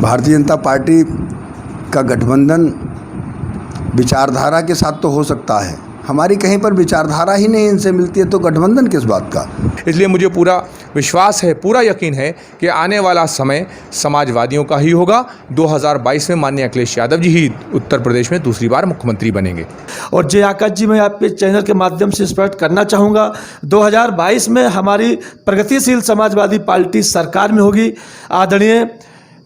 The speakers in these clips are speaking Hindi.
भारतीय जनता पार्टी का गठबंधन विचारधारा के साथ तो हो सकता है, हमारी कहीं पर विचारधारा ही नहीं इनसे मिलती है तो गठबंधन किस बात का। इसलिए मुझे पूरा विश्वास है, पूरा यकीन है कि आने वाला समय समाजवादियों का ही होगा। 2022 में माननीय अखिलेश यादव जी ही उत्तर प्रदेश में दूसरी बार मुख्यमंत्री बनेंगे। और जय आकाश जी, मैं आपके चैनल के माध्यम से स्पष्ट करना चाहूँगा, 2022 में हमारी प्रगतिशील समाजवादी पार्टी सरकार में होगी। आदरणीय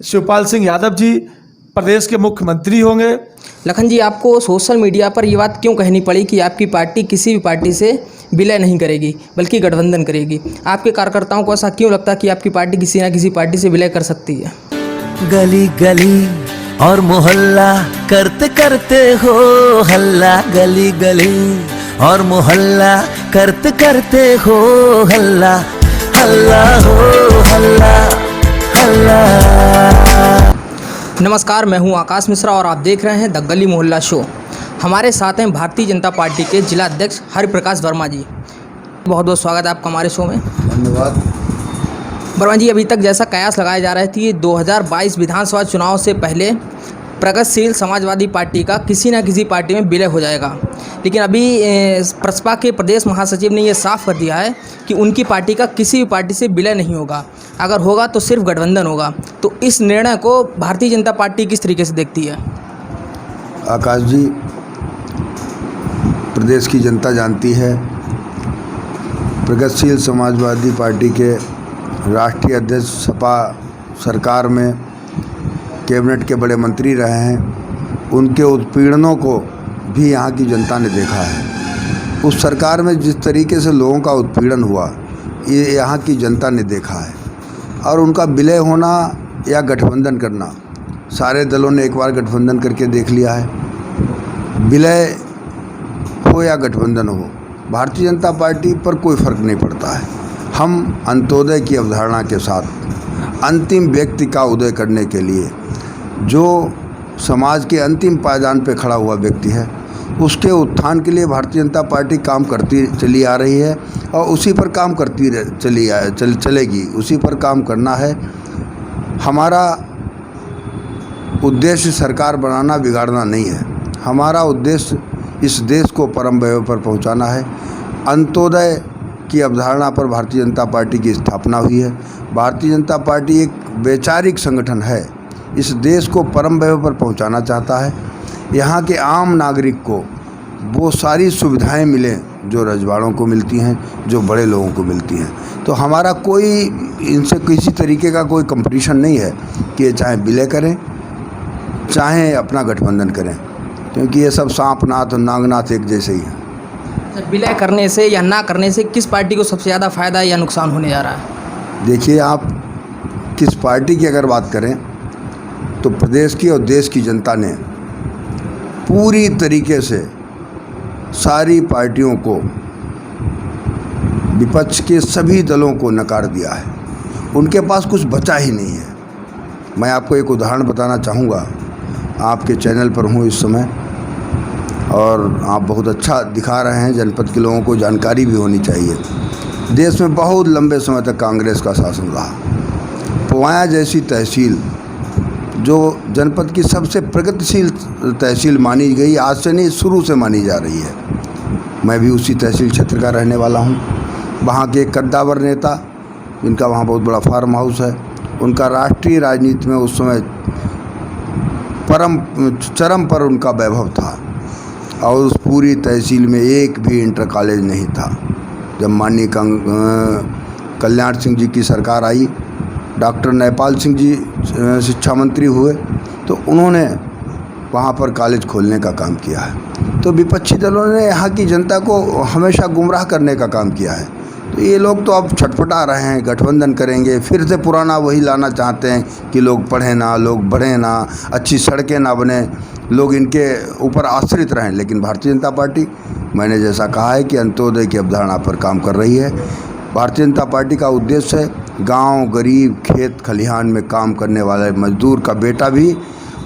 शिवपाल सिंह यादव जी प्रदेश के मुख्यमंत्री होंगे। लखन जी, आपको सोशल मीडिया पर ये बात क्यों कहनी पड़ी कि आपकी पार्टी किसी भी पार्टी से विलय नहीं करेगी बल्कि गठबंधन करेगी? आपके कार्यकर्ताओं को ऐसा क्यों लगता है कि आपकी पार्टी किसी न किसी पार्टी से विलय कर सकती है? गली गली और मोहल्ला करते करते हो हल्ला, गली गली और मोहल्ला करते करते हो हल्ला, हल्ला हो हल्ला हल्ला। नमस्कार, मैं हूं आकाश मिश्रा और आप देख रहे हैं द गली मोहल्ला शो। हमारे साथ हैं भारतीय जनता पार्टी के जिला अध्यक्ष हरिप्रकाश वर्मा जी। बहुत बहुत स्वागत है आपका हमारे शो में। धन्यवाद। वर्मा जी, अभी तक जैसा कयास लगाए जा रहे थे कि 2022 विधानसभा चुनाव से पहले प्रगतिशील समाजवादी पार्टी का किसी न किसी पार्टी में विलय हो जाएगा, लेकिन अभी प्रसपा के प्रदेश महासचिव ने यह साफ कर दिया है कि उनकी पार्टी का किसी भी पार्टी से विलय नहीं होगा, अगर होगा तो सिर्फ गठबंधन होगा। तो इस निर्णय को भारतीय जनता पार्टी किस तरीके से देखती है? आकाश जी, प्रदेश की जनता जानती है, प्रगतिशील समाजवादी पार्टी के राष्ट्रीय अध्यक्ष सपा सरकार में कैबिनेट के बड़े मंत्री रहे हैं। उनके उत्पीड़नों को भी यहाँ की जनता ने देखा है। उस सरकार में जिस तरीके से लोगों का उत्पीड़न हुआ, ये यहाँ की जनता ने देखा है। और उनका विलय होना या गठबंधन करना, सारे दलों ने एक बार गठबंधन करके देख लिया है। विलय हो या गठबंधन हो, भारतीय जनता पार्टी पर कोई फ़र्क नहीं पड़ता है। हम अंत्योदय की अवधारणा के साथ अंतिम व्यक्ति का उदय करने के लिए, जो समाज के अंतिम पायदान पर खड़ा हुआ व्यक्ति है, उसके उत्थान के लिए भारतीय जनता पार्टी काम करती चली आ रही है और उसी पर काम करती चलेगी। उसी पर काम करना है। हमारा उद्देश्य सरकार बनाना, बिगाड़ना नहीं है। हमारा उद्देश्य इस देश को परम वैभव पर पहुंचाना है। अंत्योदय की अवधारणा पर भारतीय जनता पार्टी की स्थापना हुई है। भारतीय जनता पार्टी एक वैचारिक संगठन है, इस देश को परम वैभव पर पहुंचाना चाहता है। यहाँ के आम नागरिक को वो सारी सुविधाएं मिलें जो रजवाड़ों को मिलती हैं, जो बड़े लोगों को मिलती हैं। तो हमारा कोई इनसे किसी तरीके का कोई कंपटीशन नहीं है कि चाहे विलय करें चाहे अपना गठबंधन करें, क्योंकि ये सब सांपनाथ और नागनाथ एक जैसे ही हैं। विलय करने से या ना करने से किस पार्टी को सबसे ज़्यादा फायदा या नुकसान होने जा रहा है? देखिए, आप किस पार्टी की अगर बात करें तो प्रदेश की और देश की जनता ने पूरी तरीके से सारी पार्टियों को, विपक्ष के सभी दलों को नकार दिया है। उनके पास कुछ बचा ही नहीं है। मैं आपको एक उदाहरण बताना चाहूँगा। आपके चैनल पर हूँ इस समय और आप बहुत अच्छा दिखा रहे हैं। जनपद के लोगों को जानकारी भी होनी चाहिए। देश में बहुत लंबे समय तक कांग्रेस का शासन रहा। पुवाया जैसी तहसील, जो जनपद की सबसे प्रगतिशील तहसील मानी गई, आज से नहीं शुरू से मानी जा रही है। मैं भी उसी तहसील क्षेत्र का रहने वाला हूँ। वहाँ के एक कद्दावर नेता, जिनका वहाँ बहुत बड़ा फार्म हाउस है, उनका राष्ट्रीय राजनीति में उस समय चरम पर उनका वैभव था और उस पूरी तहसील में एक भी इंटर कॉलेज नहीं था। जब माननीय कल्याण सिंह जी की सरकार आई, डॉक्टर नयपाल सिंह जी शिक्षा मंत्री हुए, तो उन्होंने वहाँ पर कॉलेज खोलने का काम किया है। तो विपक्षी दलों ने यहाँ की जनता को हमेशा गुमराह करने का काम किया है। तो ये लोग तो अब छटपटा रहे हैं, गठबंधन करेंगे, फिर से पुराना वही लाना चाहते हैं कि लोग पढ़ें ना, लोग बढ़ें ना, अच्छी सड़कें ना बने, लोग इनके ऊपर आश्रित रहें। लेकिन भारतीय जनता पार्टी, मैंने जैसा कहा है कि अंत्योदय की अवधारणा पर काम कर रही है। भारतीय जनता पार्टी का उद्देश्य है गांव, गरीब, खेत खलिहान में काम करने वाले मजदूर का बेटा भी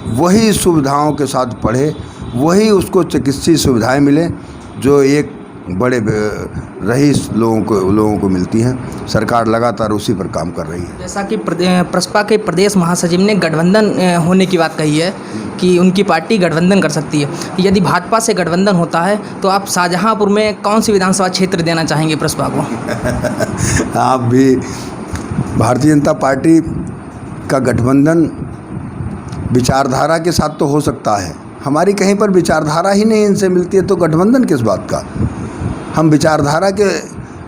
वही सुविधाओं के साथ पढ़े, वही उसको चिकित्सीय सुविधाएं मिलें जो एक बड़े रईस लोगों को मिलती हैं। सरकार लगातार उसी पर काम कर रही है। जैसा कि प्रसपा के प्रदेश महासचिव ने गठबंधन होने की बात कही है कि उनकी पार्टी गठबंधन कर सकती है। यदि भाजपा से गठबंधन होता है तो आप शाहजहांपुर में कौन सी विधानसभा क्षेत्र देना चाहेंगे प्रसपा को? आप भी भारतीय जनता पार्टी का गठबंधन विचारधारा के साथ तो हो सकता है। हमारी कहीं पर विचारधारा ही नहीं इनसे मिलती है तो गठबंधन किस बात का? हम विचारधारा के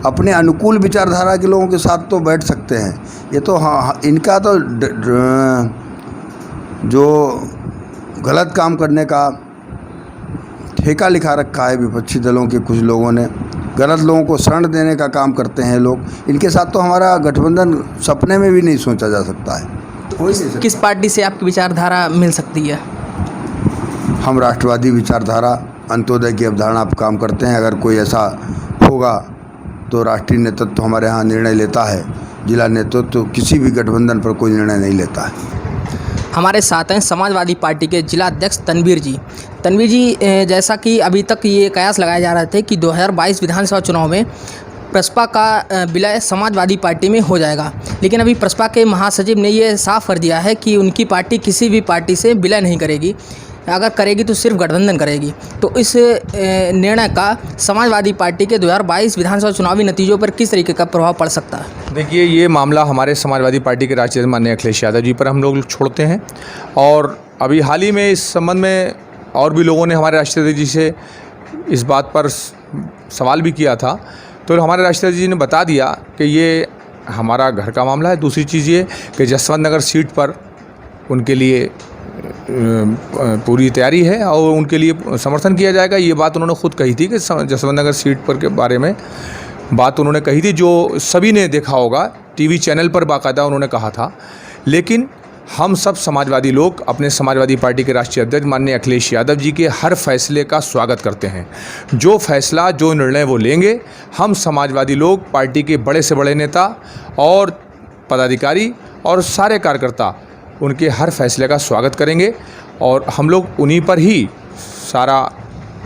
अपने अनुकूल विचारधारा के लोगों के साथ तो बैठ सकते हैं। ये तो हाँ, इनका तो जो गलत काम करने का ठेका लिखा रखा है विपक्षी दलों के कुछ लोगों ने, गलत लोगों को शरण देने का काम करते हैं लोग। इनके साथ तो हमारा गठबंधन सपने में भी नहीं सोचा जा सकता है। किस पार्टी से आपकी विचारधारा मिल सकती है? हम राष्ट्रवादी विचारधारा अंत्योदय की अवधारणा पर काम करते हैं। अगर कोई ऐसा होगा तो राष्ट्रीय नेतृत्व तो हमारे यहाँ निर्णय लेता है, जिला नेतृत्व तो किसी भी गठबंधन पर कोई निर्णय नहीं लेता है। हमारे साथ हैं समाजवादी पार्टी के जिला अध्यक्ष तनवीर जी। तनवीर जी, जैसा कि अभी तक ये कयास लगाए जा रहे थे कि 2022 विधानसभा चुनाव में प्रसपा का विलय समाजवादी पार्टी में हो जाएगा, लेकिन अभी प्रसपा के महासचिव ने ये साफ कर दिया है कि उनकी पार्टी किसी भी पार्टी से विलय नहीं करेगी, अगर करेगी तो सिर्फ गठबंधन करेगी। तो इस निर्णय का समाजवादी पार्टी के 2022 विधानसभा चुनावी नतीजों पर किस तरीके का प्रभाव पड़ सकता है? देखिए, ये मामला हमारे समाजवादी पार्टी के राष्ट्रीय अध्यक्ष माननीय अखिलेश यादव जी पर हम लोग छोड़ते हैं। और अभी हाल ही में इस संबंध में और भी लोगों ने हमारे राष्ट्रीय अध्यक्ष जी से इस बात पर सवाल भी किया था, तो हमारे राष्ट्रीय अध्यक्ष जी ने बता दिया कि ये हमारा घर का मामला है। दूसरी चीज़ ये कि जसवंत नगर सीट पर उनके लिए पूरी तैयारी है और उनके लिए समर्थन किया जाएगा। ये बात उन्होंने खुद कही थी कि जसवंत नगर सीट पर के बारे में बात उन्होंने कही थी, जो सभी ने देखा होगा, टीवी चैनल पर बाकायदा उन्होंने कहा था। लेकिन हम सब समाजवादी लोग अपने समाजवादी पार्टी के राष्ट्रीय अध्यक्ष माननीय अखिलेश यादव जी के हर फैसले का स्वागत करते हैं। जो फैसला, जो निर्णय वो लेंगे, हम समाजवादी लोग पार्टी के बड़े से बड़े नेता और पदाधिकारी और सारे कार्यकर्ता उनके हर फैसले का स्वागत करेंगे और हम लोग उन्हीं पर ही सारा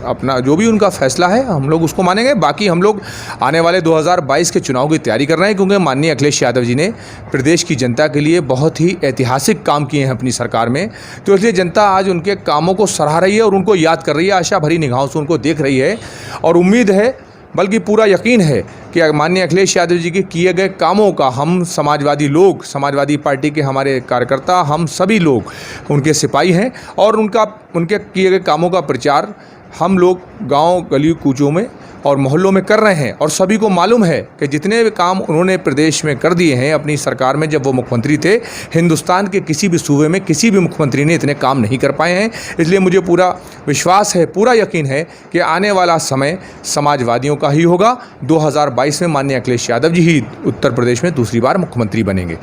अपना जो भी उनका फैसला है हम लोग उसको मानेंगे। बाकी हम लोग आने वाले 2022 के चुनाव की तैयारी कर रहे हैं, क्योंकि माननीय अखिलेश यादव जी ने प्रदेश की जनता के लिए बहुत ही ऐतिहासिक काम किए हैं अपनी सरकार में। तो इसलिए जनता आज उनके कामों को सराह रही है और उनको याद कर रही है, आशा भरी निगाहों से उनको देख रही है और उम्मीद है, बल्कि पूरा यकीन है कि माननीय अखिलेश यादव जी के किए गए कामों का हम समाजवादी लोग, समाजवादी पार्टी के हमारे कार्यकर्ता, हम सभी लोग उनके सिपाही हैं और उनके किए गए कामों का प्रचार हम लोग गांव गली कूचों में और मोहल्लों में कर रहे हैं। और सभी को मालूम है कि जितने भी काम उन्होंने प्रदेश में कर दिए हैं अपनी सरकार में, जब वो मुख्यमंत्री थे, हिंदुस्तान के किसी भी सूबे में किसी भी मुख्यमंत्री ने इतने काम नहीं कर पाए हैं। इसलिए मुझे पूरा विश्वास है, पूरा यकीन है कि आने वाला समय समाजवादियों का ही होगा। 2022 में माननीय अखिलेश यादव जी ही उत्तर प्रदेश में दूसरी बार मुख्यमंत्री बनेंगे।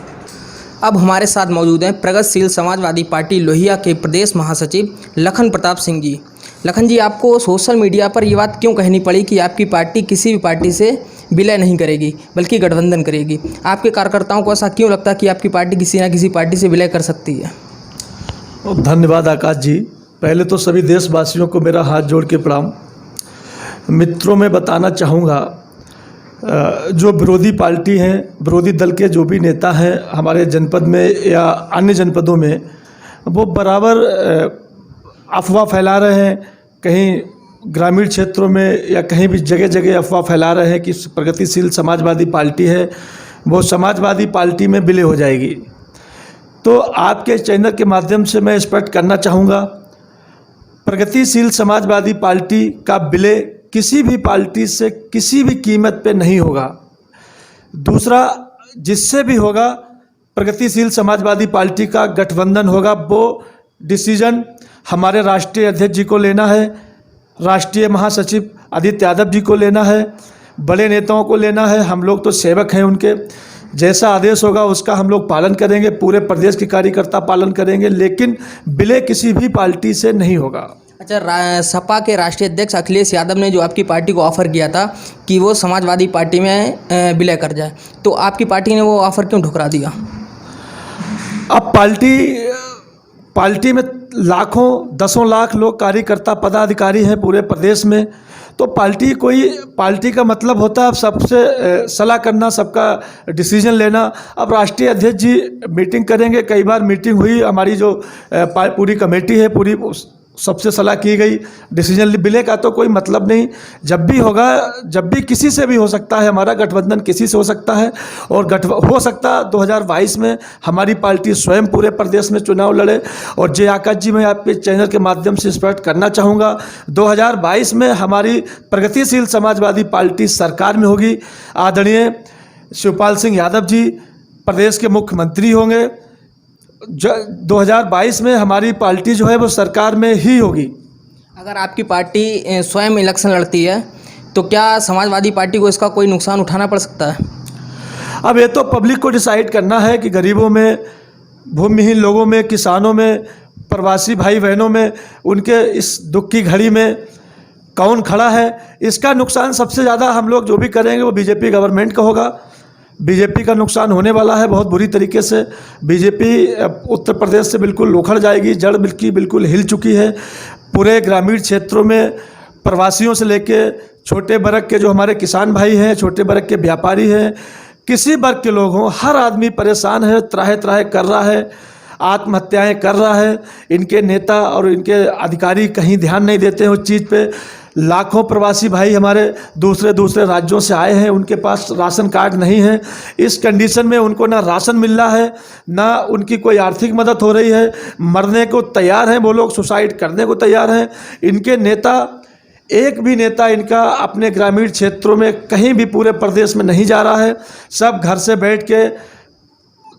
अब हमारे साथ मौजूद हैं प्रगतिशील समाजवादी पार्टी लोहिया के प्रदेश महासचिव लखन प्रताप सिंह जी। लखन जी, आपको सोशल मीडिया पर ये बात क्यों कहनी पड़ी कि आपकी पार्टी किसी भी पार्टी से विलय नहीं करेगी बल्कि गठबंधन करेगी? आपके कार्यकर्ताओं को ऐसा क्यों लगता है कि आपकी पार्टी किसी न किसी पार्टी से विलय कर सकती है? धन्यवाद आकाश जी। पहले तो सभी देशवासियों को मेरा हाथ जोड़ के प्रणाम। मित्रों, मैं बताना चाहूँगा, जो विरोधी पार्टी हैं, विरोधी दल के जो भी नेता हैं हमारे जनपद में या अन्य जनपदों में, वो बराबर अफवाह फैला रहे हैं। कहीं ग्रामीण क्षेत्रों में या कहीं भी जगह जगह अफवाह फैला रहे हैं कि प्रगतिशील समाजवादी पार्टी है, वो समाजवादी पार्टी में विलय हो जाएगी। तो आपके चैनल के माध्यम से मैं स्पष्ट करना चाहूँगा, प्रगतिशील समाजवादी पार्टी का विलय किसी भी पार्टी से किसी भी कीमत पे नहीं होगा। दूसरा, जिससे भी होगा प्रगतिशील समाजवादी पार्टी का गठबंधन होगा, वो डिसीजन हमारे राष्ट्रीय अध्यक्ष जी को लेना है, राष्ट्रीय महासचिव आदित्य यादव जी को लेना है, बड़े नेताओं को लेना है। हम लोग तो सेवक हैं उनके, जैसा आदेश होगा उसका हम लोग पालन करेंगे, पूरे प्रदेश के कार्यकर्ता पालन करेंगे, लेकिन विलय किसी भी पार्टी से नहीं होगा। अच्छा, सपा के राष्ट्रीय अध्यक्ष अखिलेश यादव ने जो आपकी पार्टी को ऑफ़र किया था कि वो समाजवादी पार्टी में विलय कर जाए, तो आपकी पार्टी ने वो ऑफ़र क्यों ठुकरा दिया? अब पार्टी में लाखों 10 लाख लोग कार्यकर्ता पदाधिकारी हैं पूरे प्रदेश में, तो पार्टी का मतलब होता है सबसे सलाह करना, सबका डिसीजन लेना। अब राष्ट्रीय अध्यक्ष जी मीटिंग करेंगे, कई बार मीटिंग हुई, हमारी जो पूरी कमेटी है पूरी सबसे सलाह की गई, डिसीजन मिले का तो कोई मतलब नहीं। जब भी होगा, जब भी किसी से भी हो सकता है, हमारा गठबंधन किसी से हो सकता है। और हो सकता 2022 में हमारी पार्टी स्वयं पूरे प्रदेश में चुनाव लड़े। और जय आकाश जी, मैं आपके चैनल के माध्यम से स्पष्ट करना चाहूँगा, 2022 में हमारी प्रगतिशील समाजवादी पार्टी सरकार में होगी। आदरणीय शिवपाल सिंह यादव जी प्रदेश के मुख्यमंत्री होंगे। 2022 में हमारी पार्टी जो है वो सरकार में ही होगी। अगर आपकी पार्टी स्वयं इलेक्शन लड़ती है तो क्या समाजवादी पार्टी को इसका कोई नुकसान उठाना पड़ सकता है? अब ये तो पब्लिक को डिसाइड करना है कि गरीबों में, भूमिहीन लोगों में, किसानों में, प्रवासी भाई बहनों में, उनके इस दुख की घड़ी में कौन खड़ा है। इसका नुकसान सबसे ज़्यादा हम लोग जो भी करेंगे वो बीजेपी गवर्नमेंट का होगा। बीजेपी का नुकसान होने वाला है बहुत बुरी तरीके से। बीजेपी उत्तर प्रदेश से बिल्कुल उखड़ जाएगी, जड़ बिल्कुल हिल चुकी है। पूरे ग्रामीण क्षेत्रों में प्रवासियों से लेके छोटे वर्ग के जो हमारे किसान भाई हैं, छोटे वर्ग के व्यापारी हैं, किसी वर्ग के लोग हों, हर आदमी परेशान है, त्राहे त्राहे कर रहा है, आत्महत्याएं कर रहा है। इनके नेता और इनके अधिकारी कहीं ध्यान नहीं देते हैं उस चीज़ पे। लाखों प्रवासी भाई हमारे दूसरे राज्यों से आए हैं, उनके पास राशन कार्ड नहीं है। इस कंडीशन में उनको ना राशन मिल रहा है, ना उनकी कोई आर्थिक मदद हो रही है। मरने को तैयार हैं वो लोग, सुसाइड करने को तैयार हैं। इनके नेता, एक भी नेता इनका अपने ग्रामीण क्षेत्रों में कहीं भी पूरे प्रदेश में नहीं जा रहा है। सब घर से बैठ के,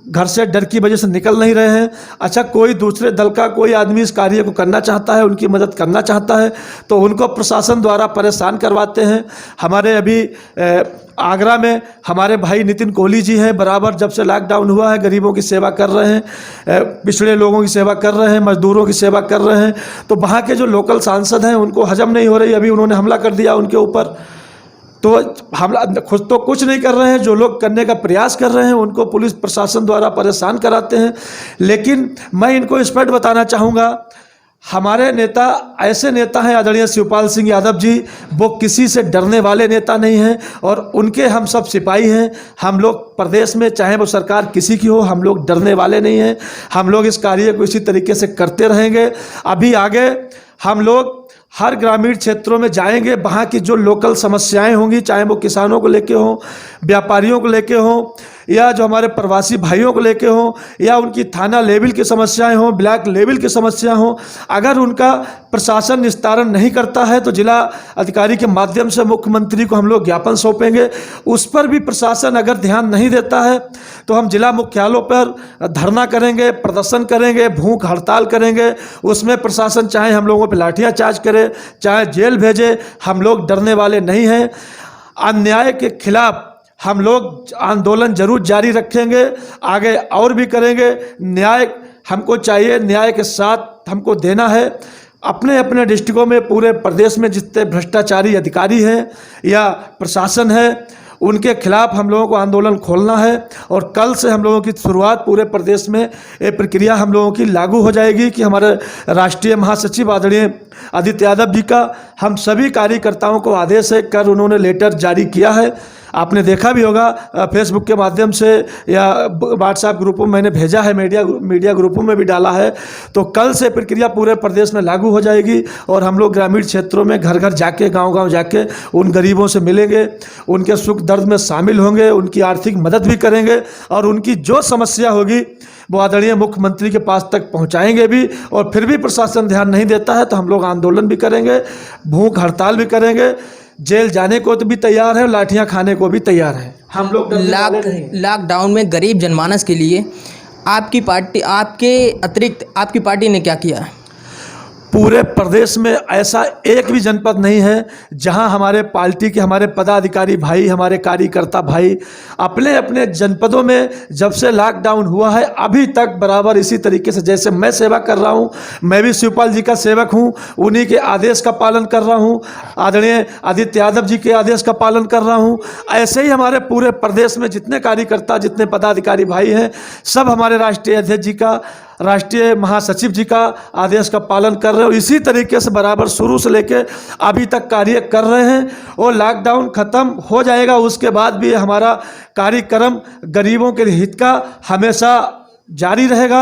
घर से डर की वजह से निकल नहीं रहे हैं। अच्छा, कोई दूसरे दल का कोई आदमी इस कार्य को करना चाहता है, उनकी मदद करना चाहता है तो उनको प्रशासन द्वारा परेशान करवाते हैं। हमारे अभी आगरा में हमारे भाई नितिन कोहली जी हैं, बराबर जब से लॉकडाउन हुआ है गरीबों की सेवा कर रहे हैं, पिछड़े लोगों की सेवा कर रहे हैं, मजदूरों की सेवा कर रहे हैं। तो वहाँ के जो लोकल सांसद हैं उनको हजम नहीं हो रही, अभी उन्होंने हमला कर दिया उनके ऊपर। तो हमला खुद तो कुछ नहीं कर रहे हैं, जो लोग करने का प्रयास कर रहे हैं उनको पुलिस प्रशासन द्वारा परेशान कराते हैं। लेकिन मैं इनको स्पष्ट बताना चाहूँगा, हमारे नेता ऐसे नेता हैं आदरणीय शिवपाल सिंह यादव जी, वो किसी से डरने वाले नेता नहीं हैं और उनके हम सब सिपाही हैं। हम लोग प्रदेश में, चाहे वो सरकार किसी की हो, हम लोग डरने वाले नहीं हैं। हम लोग इस कार्य को इसी तरीके से करते रहेंगे। अभी आगे हम लोग हर ग्रामीण क्षेत्रों में जाएंगे, वहाँ की जो लोकल समस्याएं होंगी, चाहे वो किसानों को लेके हों, व्यापारियों को लेके हों, या जो हमारे प्रवासी भाइयों को लेके हों, या उनकी थाना लेवल की समस्याएं हों, ब्लॉक लेवल की समस्या हों, अगर उनका प्रशासन निस्तारण नहीं करता है तो जिला अधिकारी के माध्यम से मुख्यमंत्री को हम लोग ज्ञापन सौंपेंगे। उस पर भी प्रशासन अगर ध्यान नहीं देता है तो हम जिला मुख्यालयों पर धरना करेंगे, प्रदर्शन करेंगे, भूख हड़ताल करेंगे। उसमें प्रशासन चाहे हम लोगों पर लाठियाँ चार्ज करे, चाहे जेल भेजे, हम लोग डरने वाले नहीं हैं। अन्याय के खिलाफ हम लोग आंदोलन जरूर जारी रखेंगे, आगे और भी करेंगे। न्याय हमको चाहिए, न्याय के साथ हमको देना है। अपने अपने डिस्ट्रिक्टों में, पूरे प्रदेश में जितने भ्रष्टाचारी अधिकारी हैं या प्रशासन है, उनके खिलाफ हम लोगों को आंदोलन खोलना है। और कल से हम लोगों की शुरुआत पूरे प्रदेश में ये प्रक्रिया हम लोगों की लागू हो जाएगी कि हमारे राष्ट्रीय महासचिव आदरणीय आदित्य यादव जी का हम सभी कार्यकर्ताओं को आदेश है कर उन्होंने लेटर जारी किया है। आपने देखा भी होगा फेसबुक के माध्यम से या व्हाट्सएप ग्रुपों में मैंने भेजा है, मीडिया ग्रुपों में भी डाला है। तो कल से प्रक्रिया पूरे प्रदेश में लागू हो जाएगी और हम लोग ग्रामीण क्षेत्रों में घर घर जाके, गांव-गांव जाके उन गरीबों से मिलेंगे, उनके सुख दर्द में शामिल होंगे, उनकी आर्थिक मदद भी करेंगे और उनकी जो समस्या होगी वो आदरणीय मुख्यमंत्री के पास तक पहुंचाएंगे भी। और फिर भी प्रशासन ध्यान नहीं देता है तो हम लोग आंदोलन भी करेंगे, भूख हड़ताल भी करेंगे, जेल जाने को तो भी तैयार है, लाठियां खाने को भी तैयार है। हम लोग लॉकडाउन में गरीब जनमानस के लिए आपकी पार्टी, आपके अतिरिक्त आपकी पार्टी ने क्या किया है? पूरे प्रदेश में ऐसा एक भी जनपद नहीं है जहां हमारे पार्टी के, हमारे पदाधिकारी भाई, हमारे कार्यकर्ता भाई अपने अपने जनपदों में जब से लॉकडाउन हुआ है अभी तक बराबर इसी तरीके से, जैसे मैं सेवा कर रहा हूं, मैं भी शिवपाल जी का सेवक हूं, उन्हीं के आदेश का पालन कर रहा हूं, आदरणीय आदित्य यादव जी के आदेश का पालन कर रहा हूं। ऐसे ही हमारे पूरे प्रदेश में जितने कार्यकर्ता, जितने पदाधिकारी भाई हैं, सब हमारे राष्ट्रीय अध्यक्ष जी का, राष्ट्रीय महासचिव जी का आदेश का पालन कर रहे हैं और इसी तरीके से बराबर शुरू से लेकर अभी तक कार्य कर रहे हैं। और लॉकडाउन ख़त्म हो जाएगा उसके बाद भी हमारा कार्यक्रम गरीबों के हित का हमेशा जारी रहेगा।